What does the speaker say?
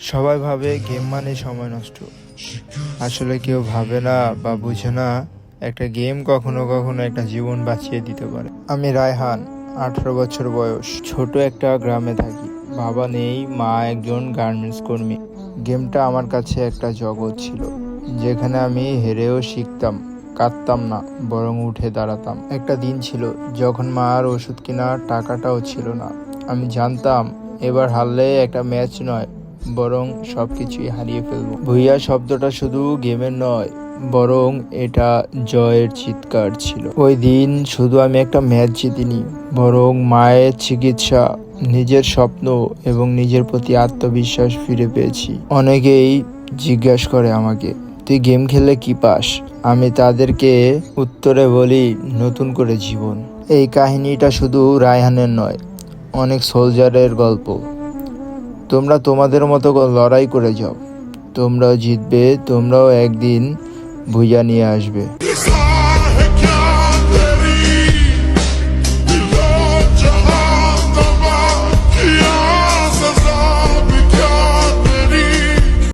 সবাই ভাবে গেম মানে সময় নষ্ট। আসলে কেউ ভাবে না বা বুঝে না একটা গেম কখনো কখনো একটা জীবন বাঁচিয়ে দিতে পারে। আমি রায়হান, 18 বছর বয়স, ছোট একটা গ্রামে থাকি। বাবা নেই, মা একজন গার্মেন্টস কর্মী। গেমটা আমার কাছে একটা জগৎ ছিল, যেখানে আমি হেরেও শিখতাম, কাঁদতাম না, বরং উঠে দাঁড়াতাম। একটা দিন ছিল যখন মার ওষুধ কেনার টাকাটাও ছিল না। আমি জানতাম এবার হারলে একটা ম্যাচ নয়, বরং সবকিছুই হারিয়ে ফেলবো। ভুইয়া শব্দটা শুধু গেমের নয়, বরং এটা জয়ের চিৎকার ছিল। ওই দিন শুধু আমি একটা ম্যাচ জিতিনি, বরং মায়ের চিকিৎসা, নিজের স্বপ্ন এবং নিজের প্রতি আত্মবিশ্বাস ফিরে পেয়েছি। অনেকেই জিজ্ঞাসা করে আমাকে, তুই গেম খেললে কি পাস? আমি তাদেরকে উত্তরে বলি, নতুন করে জীবন। এই কাহিনীটা শুধু রায়হানের নয়, অনেক সোলজারের গল্প। তোমরা তোমাদের মতো লড়াই করে যাও, তোমরাও জিতবে, তোমরাও একদিন ভুইয়া নিয়ে আসবে।